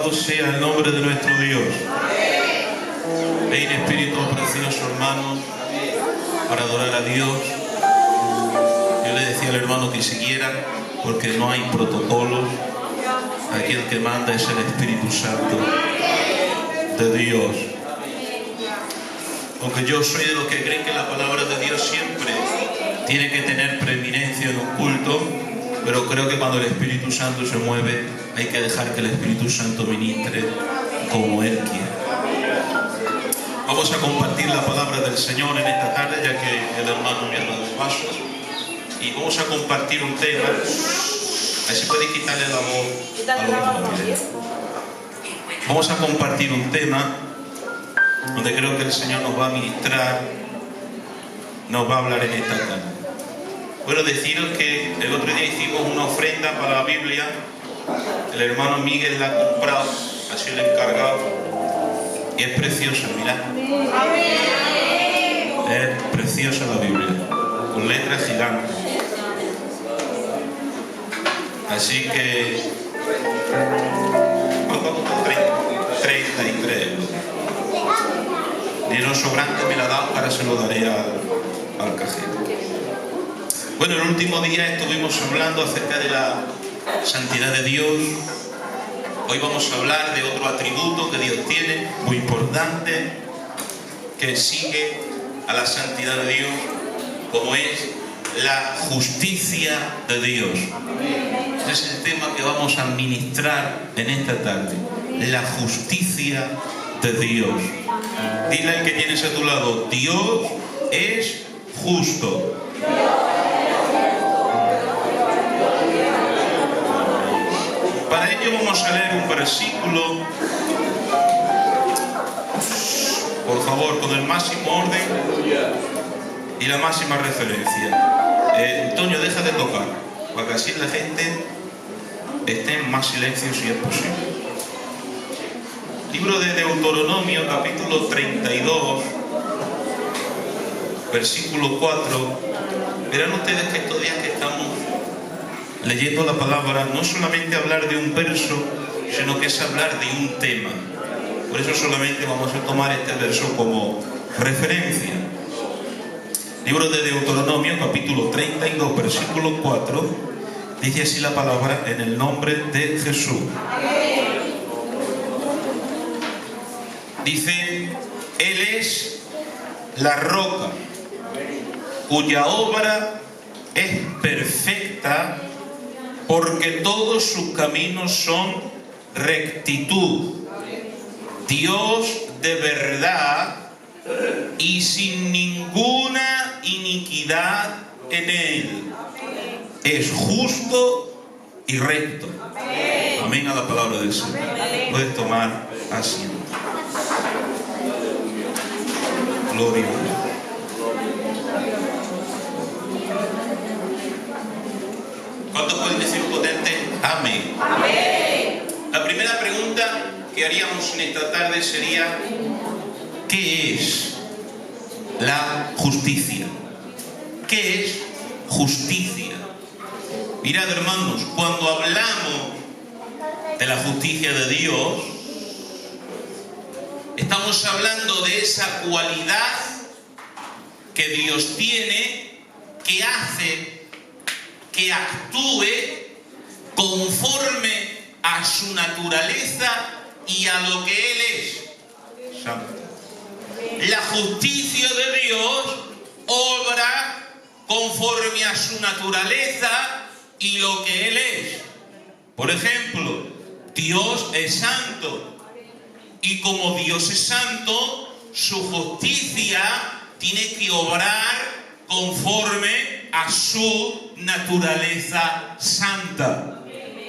Alabado sea el nombre de nuestro Dios. Ven Espíritu precioso, hermanos, para adorar a Dios. Yo le decía al hermano que siguiera, porque no hay protocolos. Aquí el que manda es el Espíritu Santo de Dios. Aunque yo soy de los que creen que la palabra de Dios siempre tiene que tener preeminencia en un culto, pero creo que cuando el Espíritu Santo se mueve hay que dejar que el Espíritu Santo ministre como Él quiere. Vamos a compartir la palabra del Señor en esta tarde, ya que el hermano me ha dado pasos, y vamos a compartir un tema. A ver si podéis quitarle la voz a los móviles. Vamos a compartir un tema donde creo que el Señor nos va a ministrar, nos va a hablar en esta tarde. Bueno, deciros que el otro día hicimos una ofrenda para la Biblia. El hermano Miguel la ha comprado, ha sido el encargado, y es preciosa, mirad. Es preciosa la Biblia, con letras gigantes. Así que... ¿cuánto costó? 33 euros. Dinero sobrante me la ha dado, ahora se lo daré al cajero. Bueno, el último día estuvimos hablando acerca de la santidad de Dios. Hoy vamos a hablar de otro atributo que Dios tiene, muy importante, que sigue a la santidad de Dios, como es la justicia de Dios. Ese es el tema que vamos a ministrar en esta tarde, la justicia de Dios. Dile al que tienes a tu lado: Dios es justo. Para ello vamos a leer un versículo, por favor, con el máximo orden y la máxima referencia. Antonio, deja de tocar, para que así la gente esté en más silencio si es posible. Libro de Deuteronomio, capítulo 32, versículo 4. Verán ustedes que estos días que estamos leyendo la palabra, no solamente hablar de un verso, sino que es hablar de un tema. Por eso solamente vamos a tomar este verso como referencia. Libro de Deuteronomio, capítulo 32, versículo 4, dice así la palabra: en el nombre de Jesús. Dice: Él es la roca, cuya obra es perfecta, porque todos sus caminos son rectitud. Dios de verdad y sin ninguna iniquidad en Él. Es justo y recto. Amén a la palabra del Señor. Puedes tomar asiento. Gloria a Dios. ¿Cuántos pueden decir potente? Amén. Amén. La primera pregunta que haríamos en esta tarde sería: ¿qué es la justicia? ¿Qué es justicia? Mirad, hermanos, cuando hablamos de la justicia de Dios, estamos hablando de esa cualidad que Dios tiene, que hace que actúe conforme a su naturaleza y a lo que Él es. Santo. La justicia de Dios obra conforme a su naturaleza y lo que Él es. Por ejemplo, Dios es santo. Y como Dios es santo, su justicia tiene que obrar conforme a su naturaleza santa.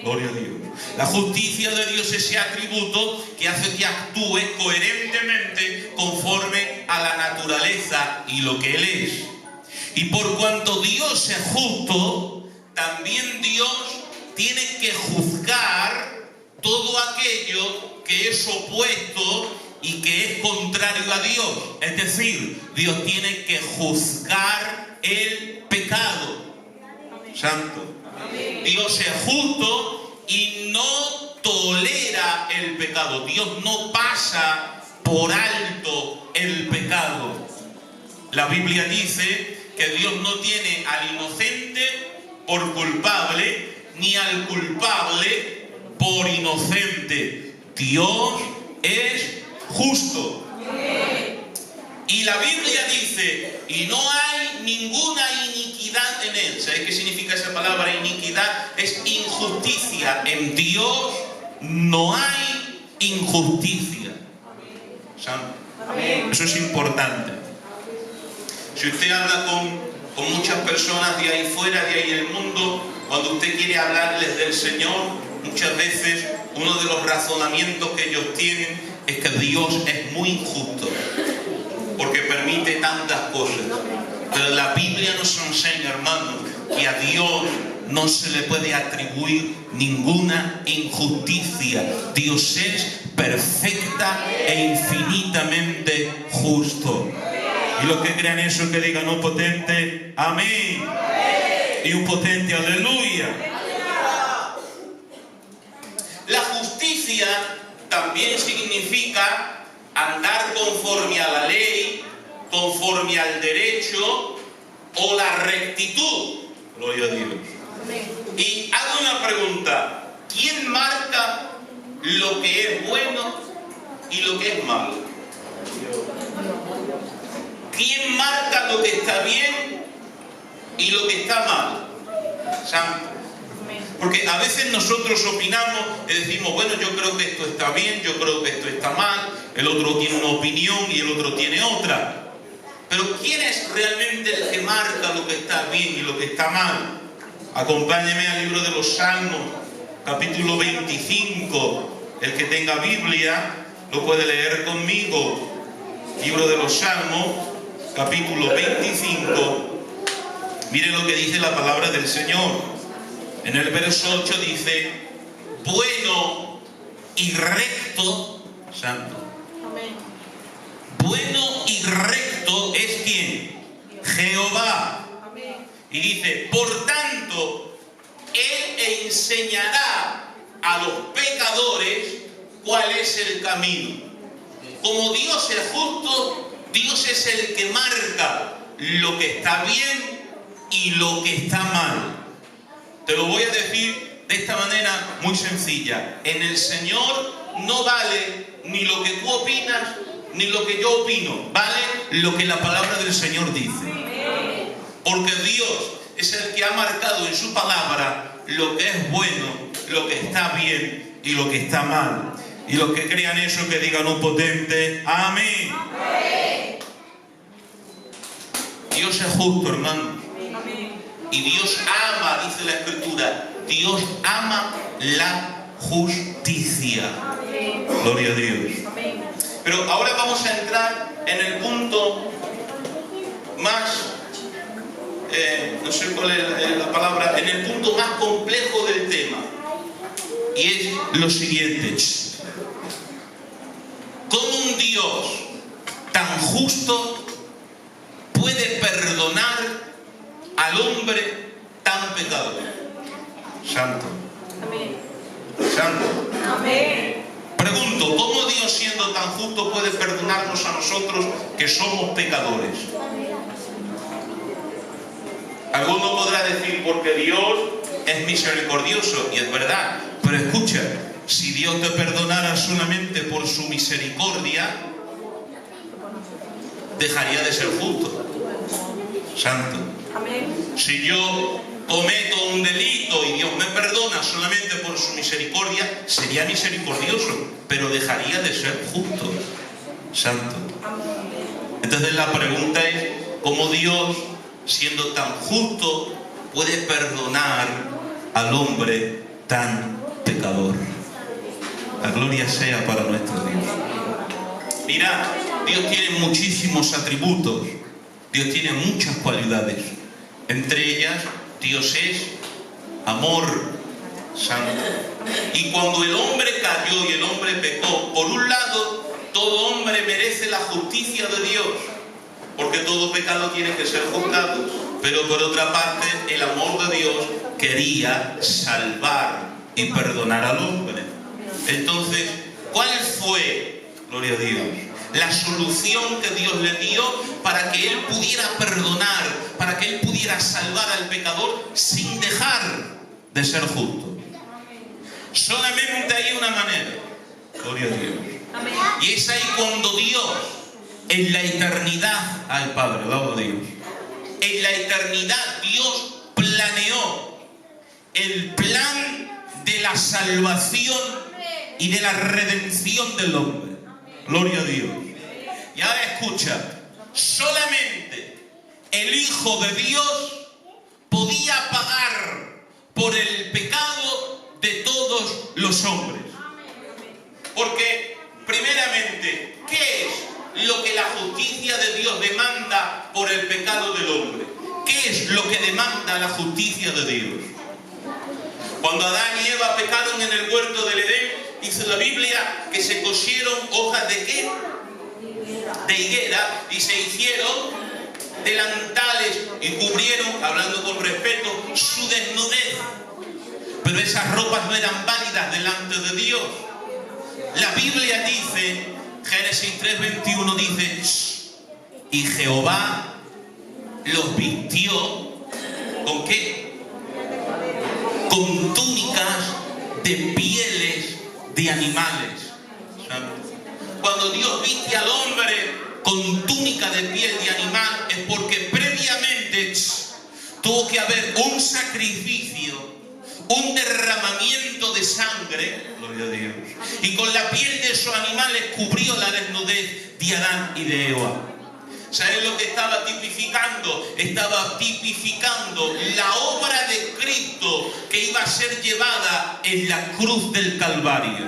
Gloria a Dios. La justicia de Dios es ese atributo que hace que actúe coherentemente conforme a la naturaleza y lo que Él es. Y por cuanto Dios es justo, también Dios tiene que juzgar todo aquello que es opuesto y que es contrario a Dios. Es decir, Dios tiene que juzgar el pecado. Santo. Dios es justo y no tolera el pecado. Dios no pasa por alto el pecado. La Biblia dice que Dios no tiene al inocente por culpable, ni al culpable por inocente. Dios es justo. Y la Biblia dice, y no hay ninguna iniquidad en él. ¿Sabes qué significa esa palabra iniquidad? Es injusticia. En Dios no hay injusticia. ¿Saben? Eso es importante. Si usted habla con muchas personas de ahí fuera, de ahí del mundo, cuando usted quiere hablarles del Señor, muchas veces uno de los razonamientos que ellos tienen es que Dios es muy injusto, porque permite tantas cosas. Pero la Biblia nos enseña, hermanos, que a Dios no se le puede atribuir ninguna injusticia. Dios es perfecta e infinitamente justo. Y los que crean eso, que digan un potente amén. Y un potente aleluya. La justicia también significa andar conforme a la ley, conforme al derecho o la rectitud. Gloria a Dios. Y hago una pregunta: ¿quién marca lo que es bueno y lo que es malo? ¿Quién marca lo que está bien y lo que está mal? Santo. Porque a veces nosotros opinamos y decimos, bueno, yo creo que esto está bien, yo creo que esto está mal, el otro tiene una opinión y el otro tiene otra. Pero ¿quién es realmente el que marca lo que está bien y lo que está mal? Acompáñeme al libro de los Salmos, capítulo 25. El que tenga Biblia lo puede leer conmigo. Libro de los Salmos, capítulo 25. Mire lo que dice la palabra del Señor. En el verso 8 dice, bueno y recto, santo. Amén. Bueno y recto es ¿quién? Jehová. Amén. Y dice, por tanto, Él enseñará a los pecadores cuál es el camino. Como Dios es justo, Dios es el que marca lo que está bien y lo que está mal. Te lo voy a decir de esta manera muy sencilla. En el Señor no vale ni lo que tú opinas, ni lo que yo opino. Vale lo que la palabra del Señor dice. Porque Dios es el que ha marcado en su palabra lo que es bueno, lo que está bien y lo que está mal. Y los que crean eso, que digan un potente amén. Dios es justo, hermano. Y Dios ama, dice la Escritura, Dios ama la justicia. Gloria a Dios. Pero ahora vamos a entrar en el punto más, no sé cuál es la palabra, en el punto más complejo del tema. Y es lo siguiente. ¿Cómo un Dios tan justo puede perdonar al hombre tan pecador? Santo. Amén. Santo. Amén. Pregunto, ¿cómo Dios, siendo tan justo, puede perdonarnos a nosotros que somos pecadores? Alguno podrá decir, porque Dios es misericordioso, y es verdad, pero escucha, si Dios te perdonara solamente por su misericordia, dejaría de ser justo. Santo. Amén. Si yo cometo un delito y Dios me perdona solamente por su misericordia, sería misericordioso, pero dejaría de ser justo. Santo. Entonces la pregunta es, ¿cómo Dios, siendo tan justo, puede perdonar al hombre tan pecador? La gloria sea para nuestro Dios. Mirad, Dios tiene muchísimos atributos, Dios tiene muchas cualidades. Entre ellas, Dios es amor santo. Y cuando el hombre cayó y el hombre pecó, por un lado, todo hombre merece la justicia de Dios, porque todo pecado tiene que ser juzgado. Pero por otra parte, el amor de Dios quería salvar y perdonar al hombre. Entonces, ¿cuál fue, gloria a Dios, la solución que Dios le dio para que Él pudiera perdonar, para que Él pudiera salvar al pecador sin dejar de ser justo? Solamente hay una manera, gloria a Dios. Amén. Y es ahí cuando Dios, en la eternidad, al Padre, alabado a Dios, en la eternidad Dios planeó el plan de la salvación y de la redención del hombre. Gloria a Dios. Y ahora escucha, solamente el Hijo de Dios podía pagar por el pecado de todos los hombres. Porque, primeramente, ¿qué es lo que la justicia de Dios demanda por el pecado del hombre? ¿Qué es lo que demanda la justicia de Dios? Cuando Adán y Eva pecaron en el huerto del Edén, dice la Biblia que se cosieron hojas de ¿qué? De higuera, y se hicieron delantales y cubrieron, hablando con respeto, su desnudez. Pero esas ropas no eran válidas delante de Dios. La Biblia dice, Génesis 3:21 dice, y Jehová los vistió ¿con qué? Con túnicas de pieles de animales. Cuando Dios viste al hombre con túnica de piel de animal, es porque previamente tuvo que haber un sacrificio, un derramamiento de sangre, gloria a Dios, y con la piel de esos animales cubrió la desnudez de Adán y de Eva. ¿Sabes lo que estaba tipificando? Estaba tipificando la obra de Cristo que iba a ser llevada en la cruz del Calvario.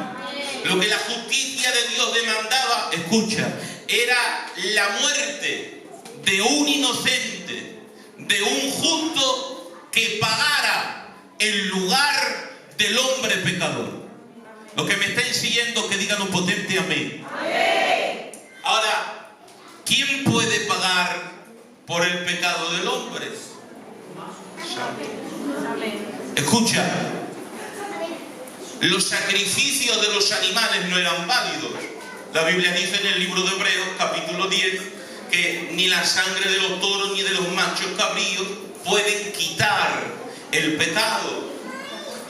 Lo que la justicia de Dios demandaba, escucha, era la muerte de un inocente, de un justo que pagara en lugar del hombre pecador. Los que me estén siguiendo, que digan un potente amén. Ahora, ¿quién puede pagar por el pecado del hombre? Escucha, los sacrificios de los animales no eran válidos. La Biblia dice en el libro de Hebreos, capítulo 10, que ni la sangre de los toros ni de los machos cabríos pueden quitar el pecado.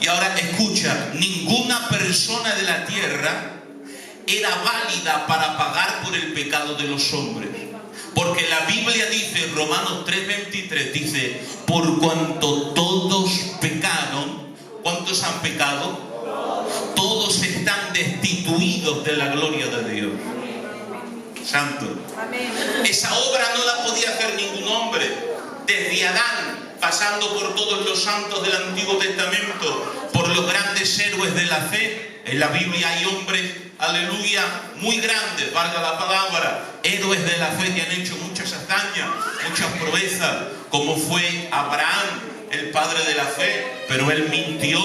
Y ahora escucha, ninguna persona de la tierra era válida para pagar por el pecado de los hombres. Porque la Biblia dice, Romanos 3:23, dice, por cuanto todos pecaron, ¿cuántos han pecado? Todos están destituidos de la gloria de Dios. Santo. Esa obra no la podía hacer ningún hombre. Desde Adán, pasando por todos los santos del Antiguo Testamento, por los grandes héroes de la fe. En la Biblia hay hombres, aleluya, muy grandes, valga la palabra, héroes de la fe que han hecho muchas hazañas, muchas proezas, como fue Abraham, el padre de la fe, pero él mintió,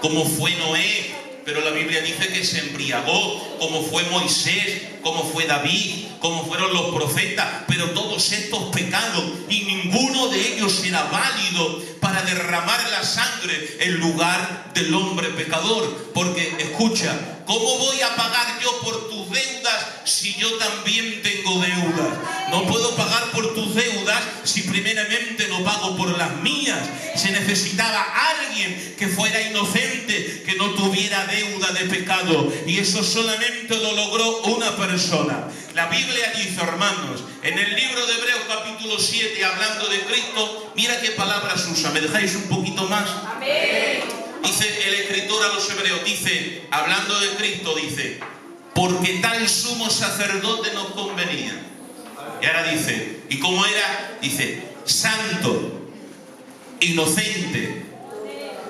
como fue Noé, pero la Biblia dice que se embriagó, como fue Moisés, como fue David, como fueron los profetas, pero todos estos pecados y ninguno de ellos era válido para derramar la sangre en lugar del hombre pecador. Porque escucha, ¿cómo voy a pagar yo por tus deudas si yo también tengo deudas? No puedo pagar por tus deudas si primeramente no pago por las mías. Se necesitaba alguien que fuera inocente, que no tuviera deuda de pecado, y eso solamente lo logró una persona. La Biblia dice, hermanos, en el libro de Hebreos capítulo 7, hablando de Cristo, mira qué palabras usa. ¿Me dejáis un poquito más? Amén. Dice el escritor a los hebreos, dice, hablando de Cristo, dice, porque tal sumo sacerdote nos convenía. Y ahora dice, ¿y cómo era? Dice, santo, inocente,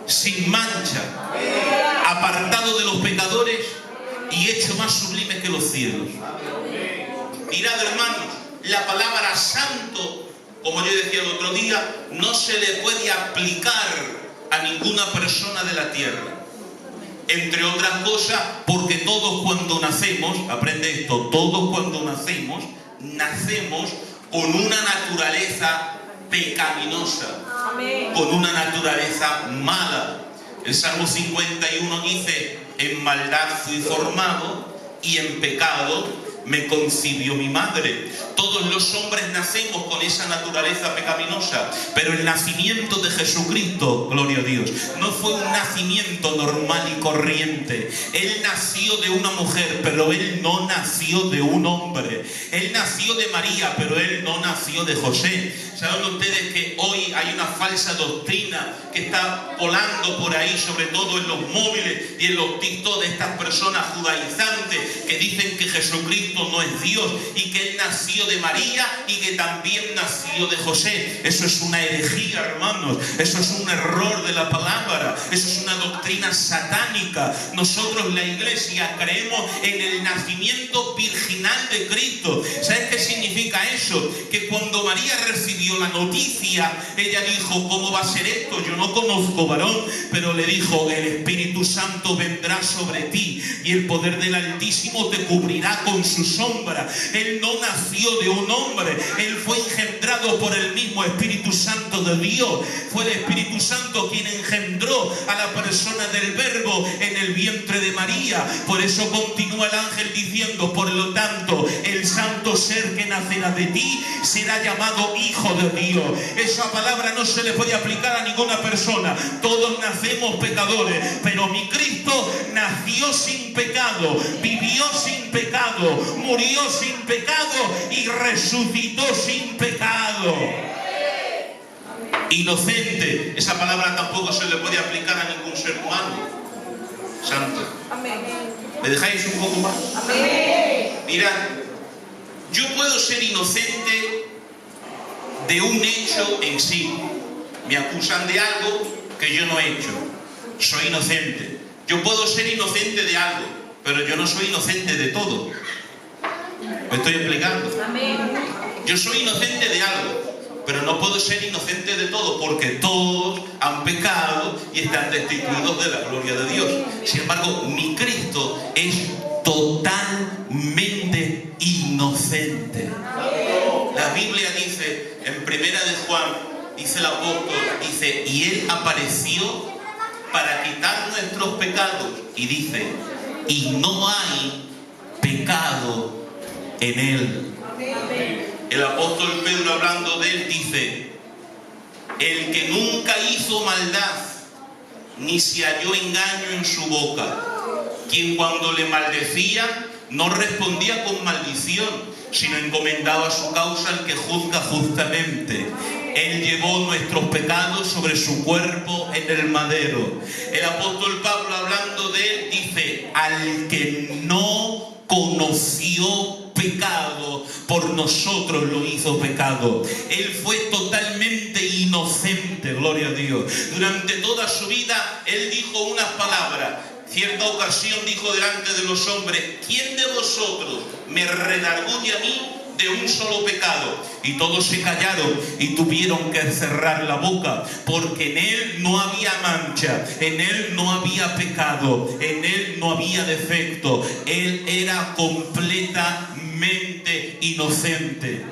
sin mancha, apartado de los pecadores y hecho más sublime que los cielos. Mirad, hermanos, la palabra santo, como yo decía el otro día, no se le puede aplicar a ninguna persona de la tierra. Entre otras cosas, porque todos cuando nacemos, aprende esto, todos cuando nacemos con una naturaleza pecaminosa, con una naturaleza mala. El Salmo 51 dice: en maldad fui formado y en pecado me concibió mi madre. Todos los hombres nacemos con esa naturaleza pecaminosa, pero el nacimiento de Jesucristo, gloria a Dios, no fue un nacimiento normal y corriente. Él nació de una mujer, pero él no nació de un hombre. Él nació de María, pero él no nació de José. ¿Saben ustedes que hoy hay una falsa doctrina que está volando por ahí, sobre todo en los móviles y en los TikTok, de estas personas judaizantes que dicen que Jesucristo no es Dios y que él nació de María y que también nació de José? Eso es una herejía, hermanos. Eso es un error de la palabra. Eso es una doctrina satánica. Nosotros, la iglesia, creemos en el nacimiento virginal de Cristo. ¿Sabes qué significa eso? Que cuando María recibió la noticia, ella dijo: ¿cómo va a ser esto? Yo no conozco varón. Pero le dijo: el Espíritu Santo vendrá sobre ti y el poder del Altísimo te cubrirá con su sombra. Él no nació de un hombre, él fue engendrado por el mismo Espíritu Santo de Dios. Fue el Espíritu Santo quien engendró a la persona del Verbo en el vientre de María. Por eso continúa el ángel diciendo: por lo tanto, el santo ser que nacerá de ti será llamado Hijo de Dios. Esa palabra no se le puede aplicar a ninguna persona. Todos nacemos pecadores, pero mi Cristo nació sin pecado, vivió sin pecado, murió sin pecado y resucitó sin pecado. Inocente, esa palabra tampoco se le puede aplicar a ningún ser humano. Santo. ¿Me dejáis un poco más? Mirad, yo puedo ser inocente de un hecho en sí. Me acusan de algo que yo no he hecho. Soy inocente. Yo puedo ser inocente de algo, pero yo no soy inocente de todo. ¿Me estoy explicando? Yo soy inocente de algo, pero no puedo ser inocente de todo, porque todos han pecado y están destituidos de la gloria de Dios. Sin embargo, mi Cristo es totalmente inocente. La Biblia dice, en Primera de Juan, dice el apóstol, dice: y Él apareció para quitar nuestros pecados. Y dice: y no hay pecado en Él. El apóstol Pedro, hablando de Él, dice: el que nunca hizo maldad, ni se halló engaño en su boca, quien cuando le maldecía no respondía con maldición, sino encomendaba su causa al que juzga justamente. Él llevó nuestros pecados sobre su cuerpo en el madero. El apóstol Pablo, hablando de él, dice: al que no conoció pecado, por nosotros lo hizo pecado. Él fue totalmente inocente, gloria a Dios. Durante toda su vida, él dijo unas palabras. Cierta ocasión dijo delante de los hombres: ¿quién de vosotros me redarguye a mí de un solo pecado? Y todos se callaron y tuvieron que cerrar la boca, porque en él no había mancha, en él no había pecado, en él no había defecto. Él era completamente inocente.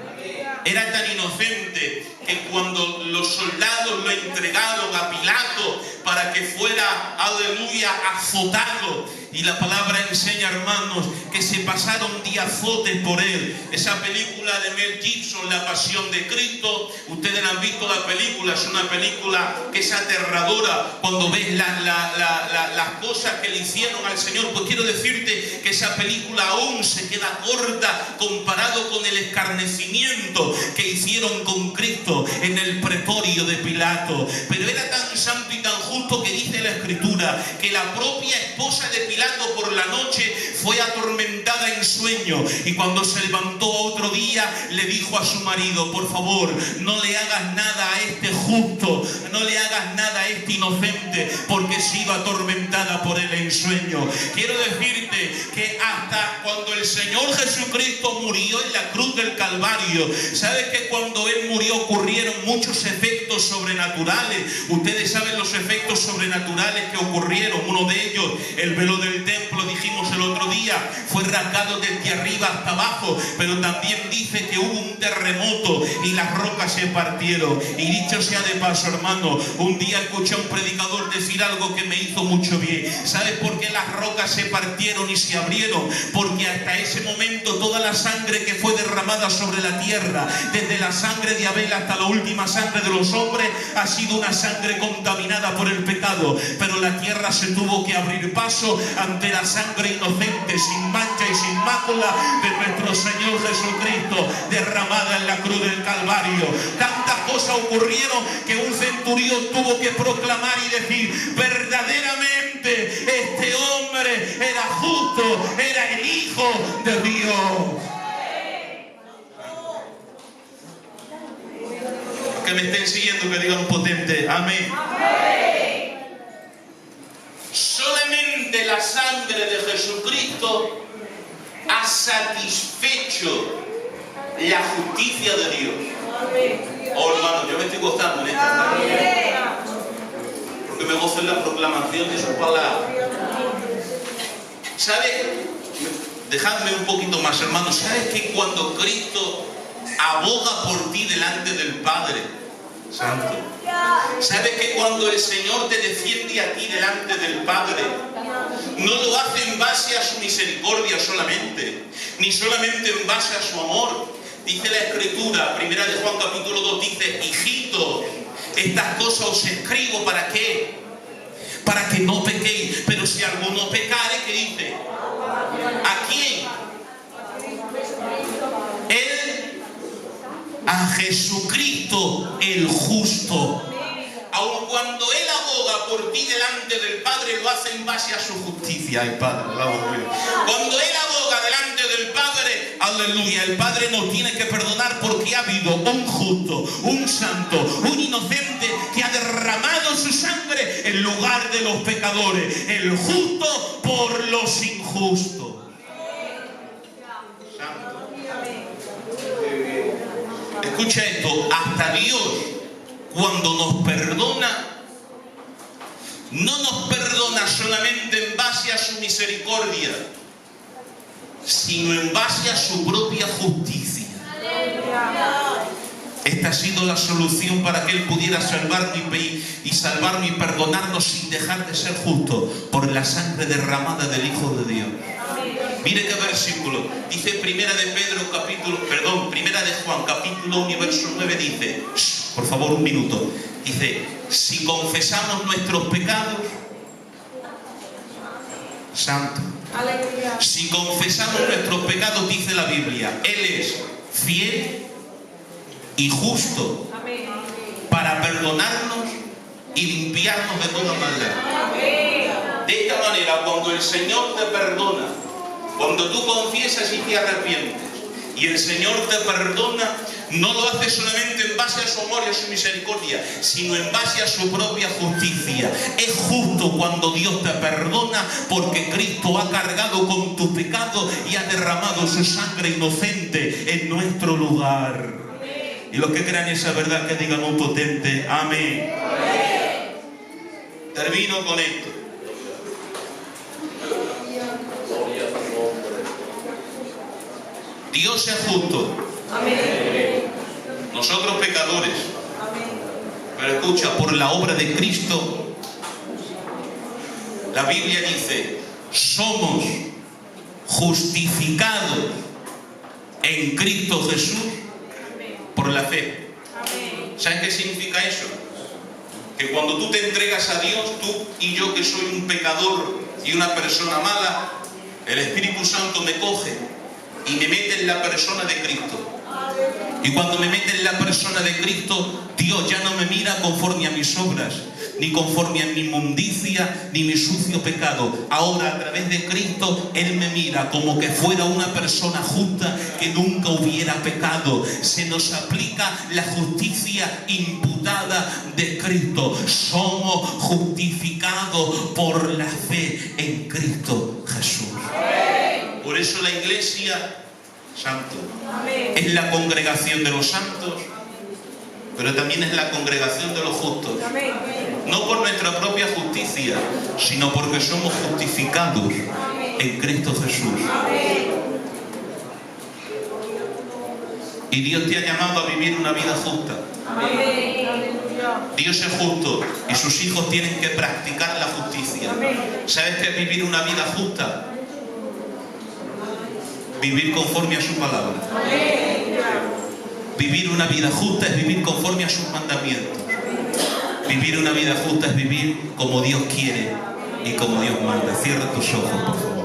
Era tan inocente que cuando los soldados lo entregaron a Pilato para que fuera, aleluya, azotado, y la palabra enseña, hermanos, que se pasaron de azotes por él. Esa película de Mel Gibson, La Pasión de Cristo, ustedes han visto la película, es una película que es aterradora cuando ves las cosas que le hicieron al Señor. Pues quiero decirte que esa película aún se queda corta comparado con el escarnecimiento que hicieron con Cristo en el pretorio de Pilato. Pero era tan santo y tan justo que dice la Escritura que la propia esposa de Pilato por la noche fue atormentada en sueño, y cuando se levantó otro día le dijo a su marido: por favor, no le hagas nada a este justo, no le hagas nada a este inocente, porque se iba atormentada por él en sueño. Quiero decirte que hasta cuando el Señor Jesucristo murió en la cruz del Calvario, ¿sabes que cuando Él murió ocurrieron muchos efectos sobrenaturales? Ustedes saben los efectos sobrenaturales que ocurrieron. Uno de ellos, el velo del templo, dijimos el otro día, fue rasgado desde arriba hasta abajo, pero también dice que hubo un terremoto y las rocas se partieron. Y dicho sea de paso, hermano, un día el escuché a un predicador decir algo que me hizo mucho bien. ¿Sabes por qué las rocas se partieron y se abrieron? Porque hasta ese momento toda la sangre que fue derramada sobre la tierra, desde la sangre de Abel hasta la última sangre de los hombres, ha sido una sangre contaminada por el pecado. Pero la tierra se tuvo que abrir paso ante la sangre inocente, sin mancha y sin mácula de nuestro Señor Jesucristo, derramada en la cruz del Calvario. Tantas cosas ocurrieron que un centurión tuvo que proclamar y decir: verdaderamente este hombre era justo, era el Hijo de Dios. Que me estén siguiendo, que digan potente amén. Solamente la sangre de Jesucristo ha satisfecho la justicia de Dios. Oh, hermano, yo me estoy gozando en esta tarde, porque me gozo en la proclamación de su palabra. ¿Sabes? Dejadme un poquito más, hermano. ¿Sabes que cuando Cristo aboga por ti delante del Padre Santo, sabes que cuando el Señor te defiende a ti delante del Padre, no lo hace en base a su misericordia solamente, ni solamente en base a su amor? Dice la Escritura, primera de Juan capítulo 2, dice: hijitos, estas cosas os escribo, ¿para qué? Para que no pequéis. Pero si alguno pecare, ¿qué dice? ¿A quién? A Jesucristo el justo. Aun cuando Él aboga por ti delante del Padre, lo hace en base a su justicia. Ay, Padre, cuando Él aboga delante del Padre, aleluya, el Padre nos tiene que perdonar porque ha habido un justo, un santo, un inocente que ha derramado su sangre en lugar de los pecadores. El justo por los injustos. Santo. Escucha esto, hasta Dios, cuando nos perdona, no nos perdona solamente en base a su misericordia, sino en base a su propia justicia. Esta ha sido la solución para que Él pudiera salvarnos y salvarnos y perdonarnos sin dejar de ser justo, por la sangre derramada del Hijo de Dios. Mire qué versículo. Dice primera de Juan capítulo 1 y verso 9, dice, por favor un minuto, dice: si confesamos nuestros pecados, santo, si confesamos nuestros pecados, dice la Biblia, Él es fiel y justo para perdonarnos y limpiarnos de toda maldad. De esta manera, cuando el Señor te perdona, cuando tú confiesas y te arrepientes, y el Señor te perdona, no lo hace solamente en base a su amor y a su misericordia, sino en base a su propia justicia. Es justo cuando Dios te perdona, porque Cristo ha cargado con tu pecado y ha derramado su sangre inocente en nuestro lugar. Y los que crean esa verdad, que digan un potente amén. Termino con esto. Dios es justo. Amén. Nosotros pecadores. Amén. Pero escucha, por la obra de Cristo, la Biblia dice: somos justificados en Cristo Jesús por la fe. Amén. ¿Sabes qué significa eso? Que cuando tú te entregas a Dios, tú y yo, que soy un pecador y una persona mala, el Espíritu Santo me coge y me mete en la persona de Cristo. Y cuando me mete en la persona de Cristo, Dios ya no me mira conforme a mis obras, ni conforme a mi inmundicia, ni mi sucio pecado. Ahora, a través de Cristo, Él me mira como que fuera una persona justa que nunca hubiera pecado. Se nos aplica la justicia imputada de Cristo. Somos justificados por la fe en Cristo Jesús. Por eso la iglesia, santo, es la congregación de los santos, pero también es la congregación de los justos. No por nuestra propia justicia, sino porque somos justificados en Cristo Jesús. Y Dios te ha llamado a vivir una vida justa. Dios es justo y sus hijos tienen que practicar la justicia. ¿Sabes qué es vivir una vida justa? Vivir conforme a su palabra. Vivir una vida justa es vivir conforme a sus mandamientos. Vivir una vida justa es vivir como Dios quiere y como Dios manda. Cierra tus ojos, por favor.